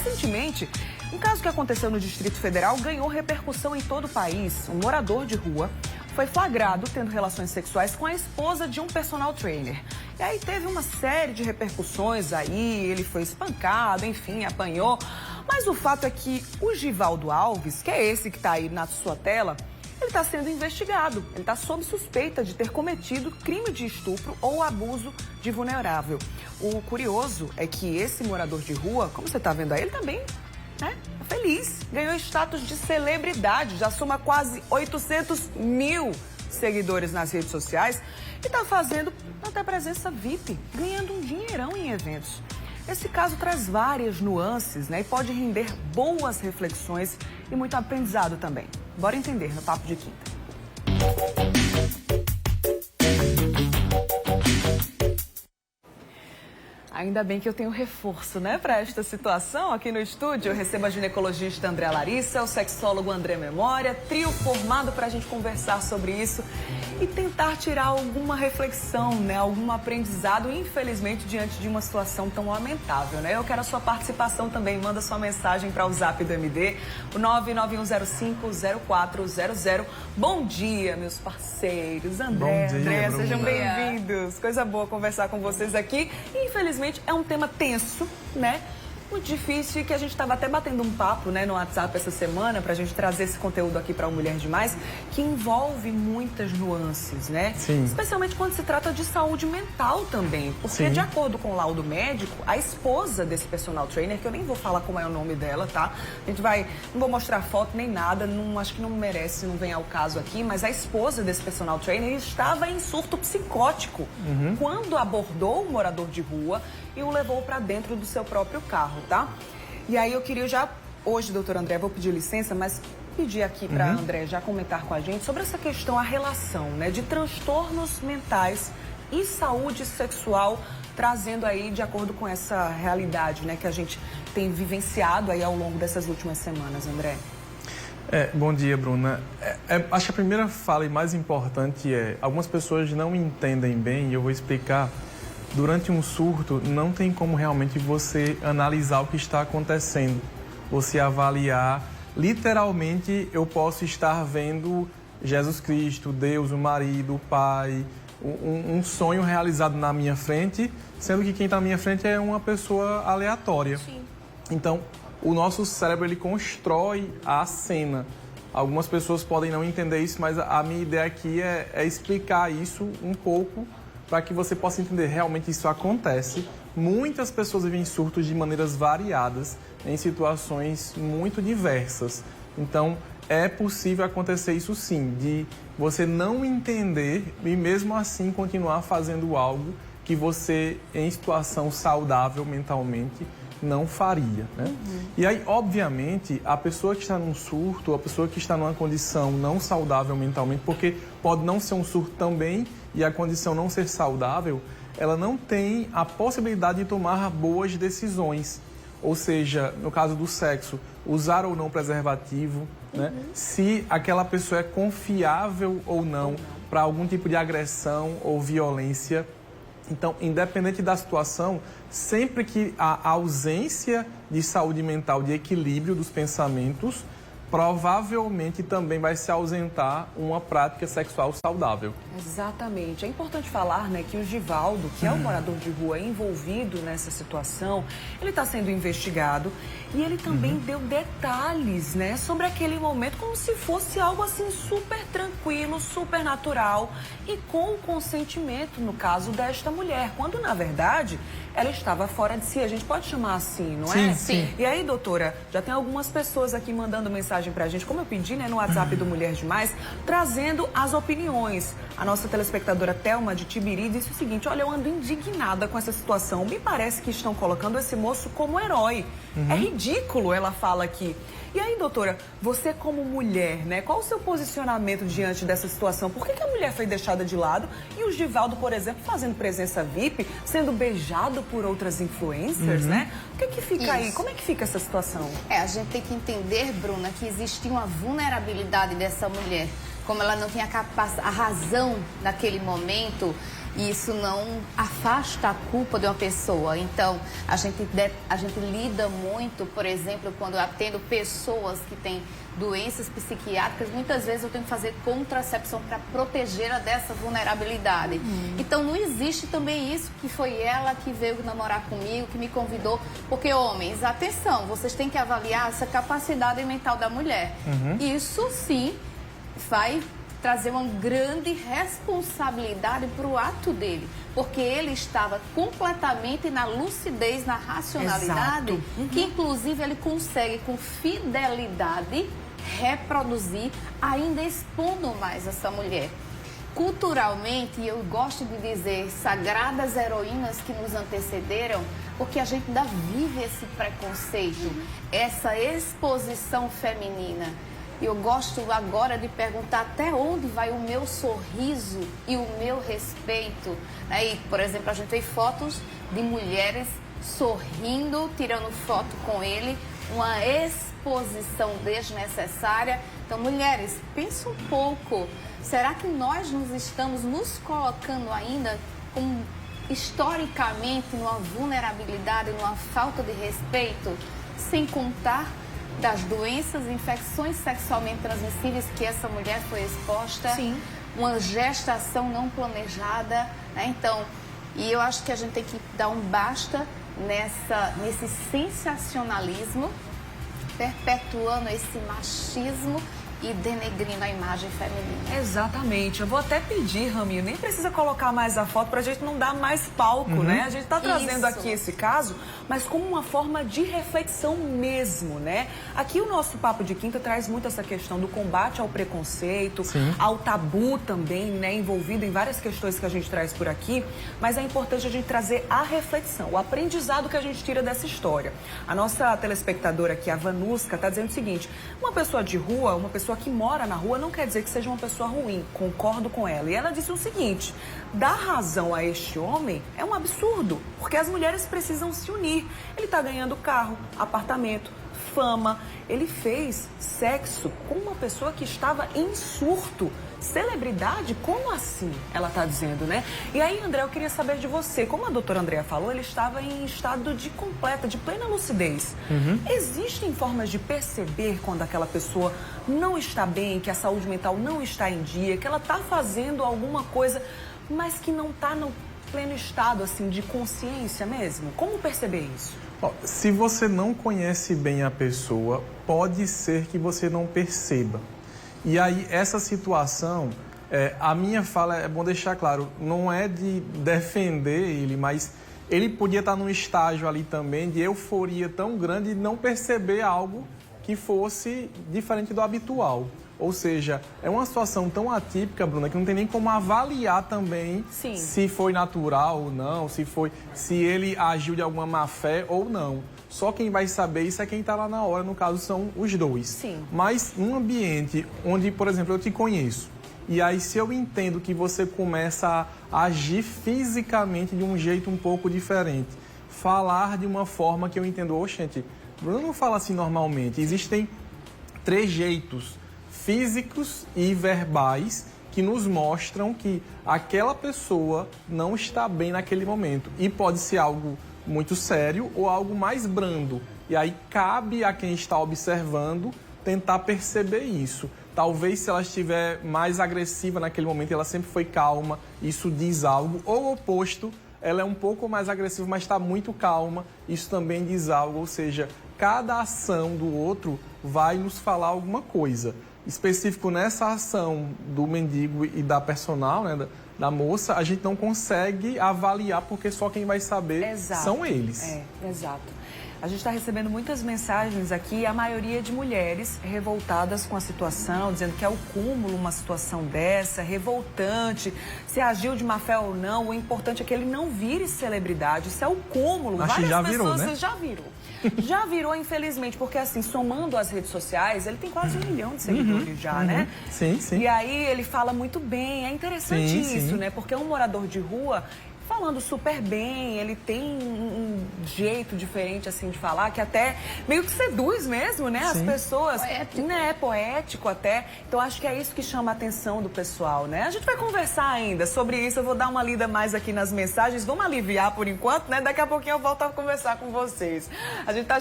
recentemente, um caso que aconteceu no Distrito Federal ganhou repercussão em todo o país. Um morador de rua foi flagrado tendo relações sexuais com a esposa de um personal trainer. E aí teve uma série de repercussões aí, ele foi espancado, enfim, apanhou. Mas o fato é que o Givaldo Alves, que é esse que está aí na sua tela, ele está sendo investigado. Ele está sob suspeita de ter cometido crime de estupro ou abuso de vulnerável. O curioso é que esse morador de rua, como você está vendo aí, ele também, né, feliz. Ganhou status de celebridade, já soma quase 800 mil seguidores nas redes sociais e está fazendo até presença VIP, ganhando um dinheirão em eventos. Esse caso traz várias nuances, né, e pode render boas reflexões e muito aprendizado também. Bora entender no Papo de Quinta. Ainda bem que eu tenho reforço, né, para esta situação. Aqui no estúdio eu recebo a ginecologista André Larissa, o sexólogo André Memória, trio formado para a gente conversar sobre isso e tentar tirar alguma reflexão, né, algum aprendizado, infelizmente, diante de uma situação tão lamentável, né? Eu quero a sua participação também, manda sua mensagem para o Zap do MD, o 991050400. Bom dia, meus parceiros. André, André, sejam bem-vindos. Coisa boa conversar com vocês aqui. Infelizmente, é um tema tenso, né? Muito difícil, que a gente estava até batendo um papo, né, no WhatsApp essa semana para a gente trazer esse conteúdo aqui para o Mulher Demais, que envolve muitas nuances, né? Sim. Especialmente quando se trata de saúde mental também, porque de acordo com o laudo médico, a esposa desse personal trainer, que eu nem vou falar como é o nome dela, tá? A gente vai, não vou mostrar foto nem nada, não, acho que não merece, não vem ao caso aqui, mas a esposa desse personal trainer estava em surto psicótico quando abordou o morador de rua e o levou para dentro do seu próprio carro, tá? E aí eu queria já, hoje, doutor André, vou pedir licença, mas pedir aqui para André já comentar com a gente sobre essa questão, a relação, né, de transtornos mentais e saúde sexual, trazendo aí de acordo com essa realidade, né, que a gente tem vivenciado aí ao longo dessas últimas semanas, André. Bom dia, Bruna. Acho que a primeira fala e mais importante algumas pessoas não entendem bem, e eu vou explicar. Durante um surto, não tem como realmente você analisar o que está acontecendo. Você avaliar, literalmente, eu posso estar vendo Jesus Cristo, Deus, o marido, o pai, um sonho realizado na minha frente, sendo que quem está na minha frente é uma pessoa aleatória. Sim. Então, o nosso cérebro, ele constrói a cena. Algumas pessoas podem não entender isso, mas a minha ideia aqui é explicar isso um pouco, para que você possa entender realmente isso acontece. Muitas pessoas vivem surtos de maneiras variadas, em situações muito diversas. Então, é possível acontecer isso sim, de você não entender e mesmo assim continuar fazendo algo que você, em situação saudável mentalmente, não faria, né? E aí, obviamente, a pessoa que está num surto, a pessoa que está numa condição não saudável mentalmente, porque pode não ser um surto também e a condição não ser saudável, ela não tem a possibilidade de tomar boas decisões. Ou seja, no caso do sexo, usar ou não preservativo, né? Se aquela pessoa é confiável ou não para algum tipo de agressão ou violência. Então, independente da situação, sempre que há ausência de saúde mental, de equilíbrio dos pensamentos, provavelmente também vai se ausentar uma prática sexual saudável. Exatamente. É importante falar, né, que o Givaldo, que é o morador de rua envolvido nessa situação, ele está sendo investigado e ele também deu detalhes, né, sobre aquele momento como se fosse algo assim super tranquilo, super natural e com o consentimento, no caso desta mulher, quando na verdade ela estava fora de si. A gente pode chamar assim, não é? Sim. E aí, doutora, já tem algumas pessoas aqui mandando mensagem pra gente, como eu pedi, né, no WhatsApp do Mulher Demais, trazendo as opiniões. A nossa telespectadora Thelma de Tibiri disse o seguinte: olha, eu ando indignada com essa situação. Me parece que estão colocando esse moço como herói. É ridículo, ela fala aqui. E aí, doutora, você como mulher, né, qual o seu posicionamento diante dessa situação? Por que a mulher foi deixada de lado e o Givaldo, por exemplo, fazendo presença VIP, sendo beijado por outras influencers, né? O que fica aí? Como é que fica essa situação? A gente tem que entender, Bruna, que existia uma vulnerabilidade dessa mulher. Como ela não tinha a razão naquele momento E isso não afasta a culpa de uma pessoa. Então, a gente lida muito, por exemplo, quando eu atendo pessoas que têm doenças psiquiátricas, muitas vezes eu tenho que fazer contracepção para protegê-la dessa vulnerabilidade. Então, não existe também isso que foi ela que veio namorar comigo, que me convidou. Porque, homens, atenção, vocês têm que avaliar essa capacidade mental da mulher. Isso, sim, vai trazer uma grande responsabilidade para o ato dele, porque ele estava completamente na lucidez, na racionalidade, que inclusive ele consegue com fidelidade reproduzir, ainda expondo mais essa mulher. Culturalmente, eu gosto de dizer sagradas heroínas que nos antecederam, porque a gente ainda vive esse preconceito, essa exposição feminina. Eu gosto agora de perguntar até onde vai o meu sorriso e o meu respeito. E, por exemplo, a gente tem fotos de mulheres sorrindo, tirando foto com ele, uma exposição desnecessária. Então, mulheres, pensa um pouco. Será que nós estamos nos colocando ainda historicamente numa vulnerabilidade, numa falta de respeito, sem contar das doenças, infecções sexualmente transmissíveis que essa mulher foi exposta, Sim. uma gestação não planejada, né? Então, e eu acho que a gente tem que dar um basta nesse sensacionalismo, perpetuando esse machismo e denegrindo a imagem feminina. Exatamente. Eu vou até pedir, Ramiro, nem precisa colocar mais a foto pra gente não dar mais palco, né? A gente tá trazendo aqui esse caso, mas como uma forma de reflexão mesmo, né? Aqui o nosso Papo de Quinta traz muito essa questão do combate ao preconceito, ao tabu também, né? Envolvido em várias questões que a gente traz por aqui, mas é importante a gente trazer a reflexão, o aprendizado que a gente tira dessa história. A nossa telespectadora aqui, a Vanuska, tá dizendo o seguinte: uma pessoa de rua, uma pessoa que mora na rua não quer dizer que seja uma pessoa ruim, concordo com ela. E ela disse o seguinte: dar razão a este homem é um absurdo, porque as mulheres precisam se unir. Ele está ganhando carro, apartamento, fama. Ele fez sexo com uma pessoa que estava em surto. Celebridade? Como assim? Ela está dizendo, né? E aí, André, eu queria saber de você. Como a doutora Andrea falou, ele estava em estado de plena lucidez. Existem formas de perceber quando aquela pessoa não está bem, que a saúde mental não está em dia, que ela está fazendo alguma coisa, mas que não está no pleno estado, assim, de consciência mesmo? Como perceber isso? Se você não conhece bem a pessoa, pode ser que você não perceba. E aí, essa situação, a minha fala, é bom deixar claro, não é de defender ele, mas ele podia estar num estágio ali também de euforia tão grande de não perceber algo que fosse diferente do habitual. Ou seja, é uma situação tão atípica, Bruna, que não tem nem como avaliar também se foi natural ou não, se ele agiu de alguma má fé ou não. Só quem vai saber isso é quem está lá na hora, no caso são os dois. Sim. Mas num ambiente onde, por exemplo, eu te conheço, e aí se eu entendo que você começa a agir fisicamente de um jeito um pouco diferente, falar de uma forma que eu entendo, gente, Bruno não fala assim normalmente, existem trejeitos físicos e verbais que nos mostram que aquela pessoa não está bem naquele momento. E pode ser algo muito sério ou algo mais brando. E aí cabe a quem está observando tentar perceber isso. Talvez se ela estiver mais agressiva naquele momento, ela sempre foi calma, isso diz algo. Ou o oposto, ela é um pouco mais agressiva, mas está muito calma, isso também diz algo. Ou seja, cada ação do outro vai nos falar alguma coisa. Específico nessa ação do mendigo e da personal, né, da moça, a gente não consegue avaliar, porque só quem vai saber são eles. Exato. A gente está recebendo muitas mensagens aqui, a maioria de mulheres revoltadas com a situação, dizendo que é o cúmulo uma situação dessa, revoltante, se agiu de má fé ou não, o importante é que ele não vire celebridade, isso é o cúmulo. Acho que já virou, né? Já virou, infelizmente, porque assim, somando as redes sociais, ele tem quase 1 milhão de seguidores né? Sim, sim. E aí ele fala muito bem, é interessante isso, né? Porque um morador de rua falando super bem, ele tem um jeito diferente, assim, de falar, que até meio que seduz mesmo, né? As pessoas. Poético. Né? Poético até. Então, acho que é isso que chama a atenção do pessoal, né? A gente vai conversar ainda sobre isso, eu vou dar uma lida mais aqui nas mensagens, vamos aliviar por enquanto, né? Daqui a pouquinho eu volto a conversar com vocês. A gente tá